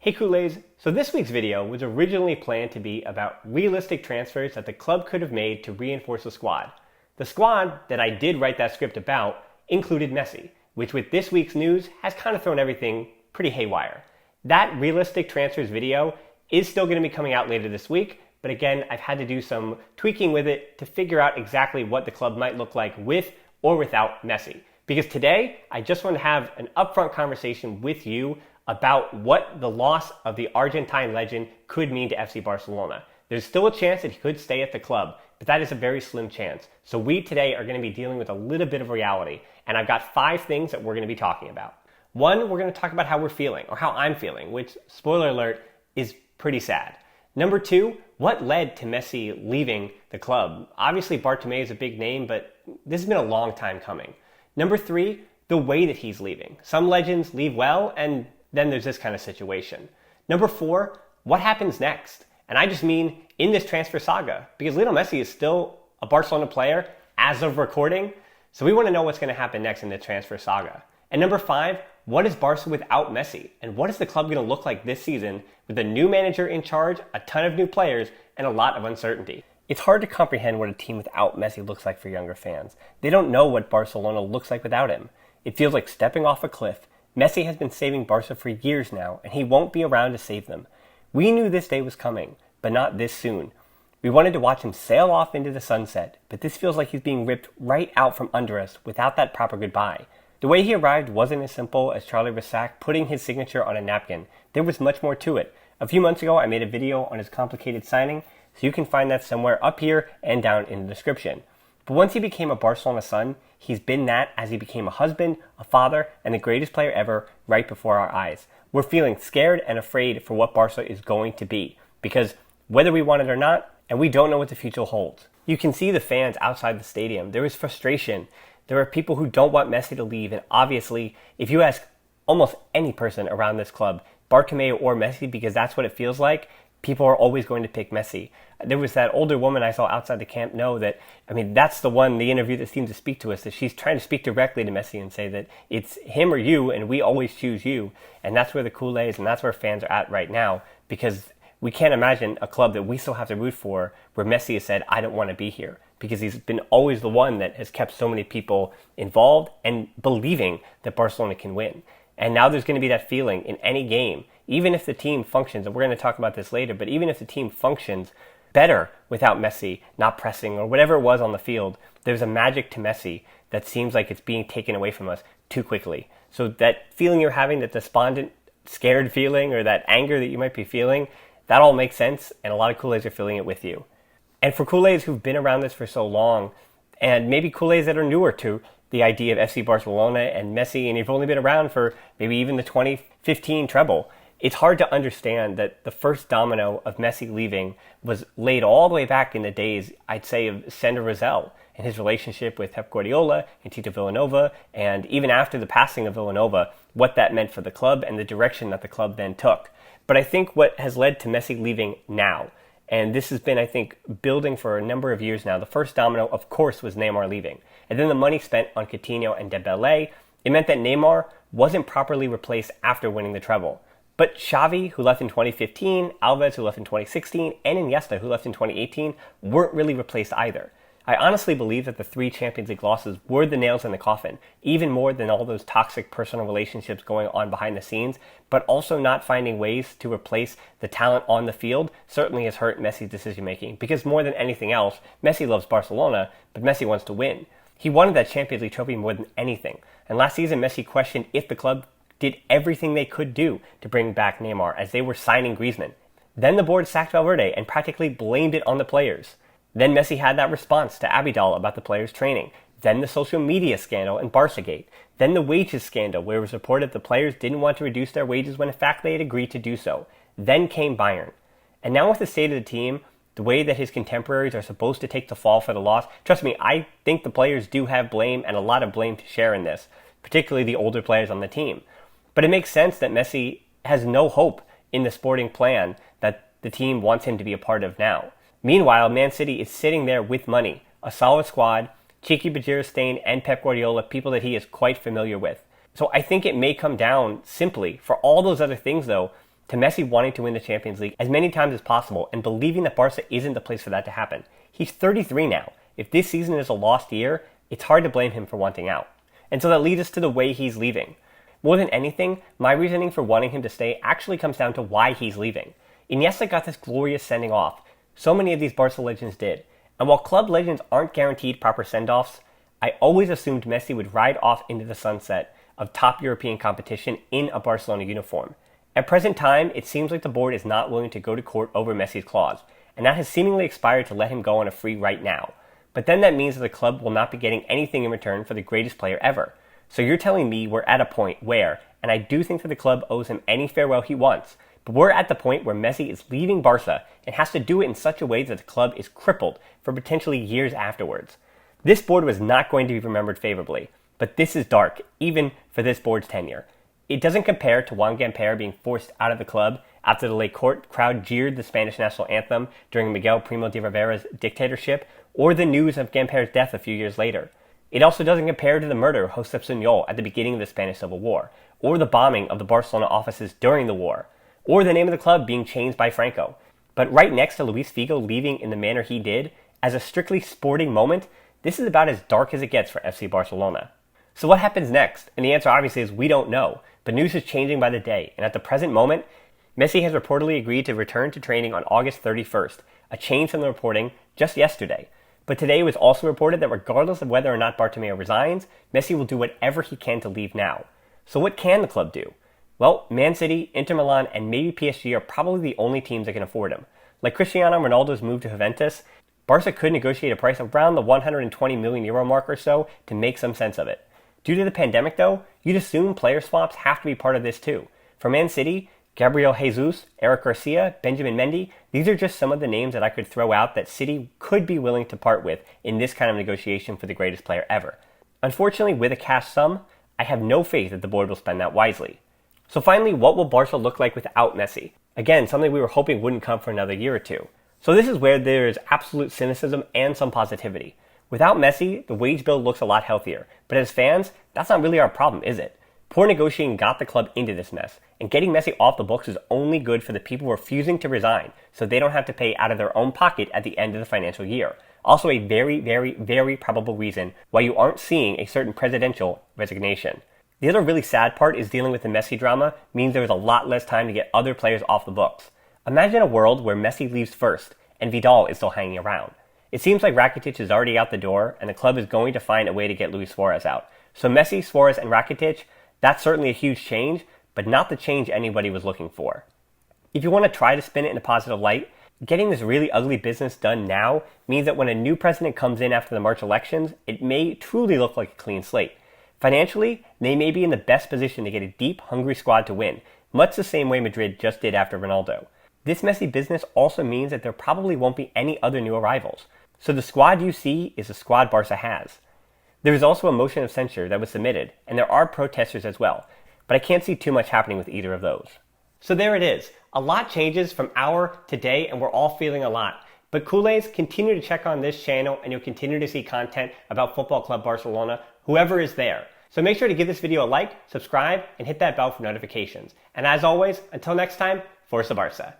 Hey Kool-Aids, so this week's video was originally planned to be about realistic transfers that the club could have made to reinforce the squad. The squad that I did write that script about included Messi, which with this week's news has kind of thrown everything pretty haywire. That realistic transfers video is still going to be coming out later this week, but again, I've had to do some tweaking with it to figure out exactly what the club might look like with or without Messi. Because today, I just want to have an upfront conversation with you about what the loss of the Argentine legend could mean to FC Barcelona. There's still a chance that he could stay at the club, but that is a very slim chance. So we today are going to be dealing with a little bit of reality, and I've got 5 things that we're going to be talking about. 1, we're going to talk about how we're feeling, or how I'm feeling, which, spoiler alert, is pretty sad. Number 2, what led to Messi leaving the club? Obviously, Bartomeu is a big name, but this has been a long time coming. Number 3, the way that he's leaving. Some legends leave well, and then there's this kind of situation. Number 4, what happens next? And I just mean in this transfer saga, because Lionel Messi is still a Barcelona player as of recording, so we want to know what's going to happen next in the transfer saga. And number 5, what is Barca without Messi? And what is the club going to look like this season with a new manager in charge, a ton of new players, and a lot of uncertainty? It's hard to comprehend what a team without Messi looks like for younger fans. They don't know what Barcelona looks like without him. It feels like stepping off a cliff. Messi has been saving Barca for years now, and he won't be around to save them. We knew this day was coming, but not this soon. We wanted to watch him sail off into the sunset, but this feels like he's being ripped right out from under us without that proper goodbye. The way he arrived wasn't as simple as Charlie Rissac putting his signature on a napkin. There was much more to it. A few months ago, I made a video on his complicated signing, so you can find that somewhere up here and down in the description. But once he became a Barcelona son, he's been that as he became a husband, a father, and the greatest player ever right before our eyes. We're feeling scared and afraid for what Barca is going to be, because whether we want it or not, and we don't know what the future holds. You can see the fans outside the stadium. There is frustration. There are people who don't want Messi to leave, and obviously, if you ask almost any person around this club, Bartomeu or Messi, because that's what it feels like, people are always going to pick Messi. There was that older woman I saw outside the Camp Nou that's the one, the interview that seemed to speak to us, that she's trying to speak directly to Messi and say that it's him or you, and we always choose you. And that's where the Kool-Aids and that's where fans are at right now, because we can't imagine a club that we still have to root for where Messi has said, I don't want to be here, because he's been always the one that has kept so many people involved and believing that Barcelona can win. And now there's going to be that feeling in any game, even if the team functions, and we're going to talk about this later, but even if the team functions better without Messi not pressing or whatever it was on the field, there's a magic to Messi that seems like it's being taken away from us too quickly. So that feeling you're having, that despondent, scared feeling, or that anger that you might be feeling, that all makes sense, and a lot of Kool-Aids are feeling it with you. And for Kool-Aids who've been around this for so long, and maybe Kool-Aids that are newer to the idea of FC Barcelona and Messi, and you've only been around for maybe even the 2015 treble, it's hard to understand that the first domino of Messi leaving was laid all the way back in the days, I'd say, of Sandro Rosell and his relationship with Pep Guardiola and Tito Villanova, and even after the passing of Villanova, what that meant for the club and the direction that the club then took. But I think what has led to Messi leaving now, and this has been, I think, building for a number of years now, the first domino, of course, was Neymar leaving. And then the money spent on Coutinho and Dembele, it meant that Neymar wasn't properly replaced after winning the treble. But Xavi, who left in 2015, Alves, who left in 2016, and Iniesta, who left in 2018, weren't really replaced either. I honestly believe that the 3 Champions League losses were the nails in the coffin, even more than all those toxic personal relationships going on behind the scenes, but also not finding ways to replace the talent on the field certainly has hurt Messi's decision-making, because more than anything else, Messi loves Barcelona, but Messi wants to win. He wanted that Champions League trophy more than anything, and last season Messi questioned if the club did everything they could do to bring back Neymar as they were signing Griezmann. Then the board sacked Valverde and practically blamed it on the players. Then Messi had that response to Abidal about the players' training. Then the social media scandal and Barcagate. Then the wages scandal, where it was reported the players didn't want to reduce their wages when in fact they had agreed to do so. Then came Bayern. And now with the state of the team, the way that his contemporaries are supposed to take the fall for the loss, trust me, I think the players do have blame and a lot of blame to share in this, particularly the older players on the team. But it makes sense that Messi has no hope in the sporting plan that the team wants him to be a part of now. Meanwhile, Man City is sitting there with money, a solid squad, Cheeky Bajirstein and Pep Guardiola, people that he is quite familiar with. So I think it may come down simply, for all those other things though, to Messi wanting to win the Champions League as many times as possible and believing that Barca isn't the place for that to happen. He's 33 now. If this season is a lost year, it's hard to blame him for wanting out. And so that leads us to the way he's leaving. More than anything, my reasoning for wanting him to stay actually comes down to why he's leaving. Iniesta got this glorious sending off. So many of these Barca legends did. And while club legends aren't guaranteed proper send-offs, I always assumed Messi would ride off into the sunset of top European competition in a Barcelona uniform. At present time, it seems like the board is not willing to go to court over Messi's clause, and that has seemingly expired to let him go on a free right now. But then that means that the club will not be getting anything in return for the greatest player ever. So you're telling me we're at a point where, and I do think that the club owes him any farewell he wants, but we're at the point where Messi is leaving Barca and has to do it in such a way that the club is crippled for potentially years afterwards. This board was not going to be remembered favorably, but this is dark, even for this board's tenure. It doesn't compare to Juan Gamper being forced out of the club after the Le Court crowd jeered the Spanish national anthem during Miguel Primo de Rivera's dictatorship, or the news of Gamper's death a few years later. It also doesn't compare to the murder of Josep Sunyol at the beginning of the Spanish Civil War, or the bombing of the Barcelona offices during the war, or the name of the club being changed by Franco. But right next to Luis Figo leaving in the manner he did, as a strictly sporting moment, this is about as dark as it gets for FC Barcelona. So what happens next? And the answer obviously is we don't know, but news is changing by the day, and at the present moment, Messi has reportedly agreed to return to training on August 31st, a change from the reporting just yesterday. But today it was also reported that regardless of whether or not Bartomeu resigns, Messi will do whatever he can to leave now. So what can the club do? Well, Man City, Inter Milan, and maybe PSG are probably the only teams that can afford him. Like Cristiano Ronaldo's move to Juventus, Barca could negotiate a price around the €120 million mark or so to make some sense of it. Due to the pandemic though, you'd assume player swaps have to be part of this too. For Man City, Gabriel Jesus, Eric Garcia, Benjamin Mendy, these are just some of the names that I could throw out that City could be willing to part with in this kind of negotiation for the greatest player ever. Unfortunately, with a cash sum, I have no faith that the board will spend that wisely. So finally, what will Barca look like without Messi? Again, something we were hoping wouldn't come for another year or two. So this is where there is absolute cynicism and some positivity. Without Messi, the wage bill looks a lot healthier, but as fans, that's not really our problem, is it? Poor negotiating got the club into this mess, and getting Messi off the books is only good for the people refusing to resign, so they don't have to pay out of their own pocket at the end of the financial year. Also a very, very, very probable reason why you aren't seeing a certain presidential resignation. The other really sad part is dealing with the Messi drama means there is a lot less time to get other players off the books. Imagine a world where Messi leaves first, and Vidal is still hanging around. It seems like Rakitic is already out the door, and the club is going to find a way to get Luis Suarez out. So Messi, Suarez, and Rakitic, that's certainly a huge change, but not the change anybody was looking for. If you want to try to spin it in a positive light, getting this really ugly business done now means that when a new president comes in after the March elections, it may truly look like a clean slate. Financially, they may be in the best position to get a deep, hungry squad to win, much the same way Madrid just did after Ronaldo. This messy business also means that there probably won't be any other new arrivals. So the squad you see is the squad Barca has. There is also a motion of censure that was submitted, and there are protesters as well, but I can't see too much happening with either of those. So there it is. A lot changes from hour to day, and we're all feeling a lot. But Culés, continue to check on this channel, and you'll continue to see content about Football Club Barcelona, whoever is there. So make sure to give this video a like, subscribe, and hit that bell for notifications. And as always, until next time, Forza Barca.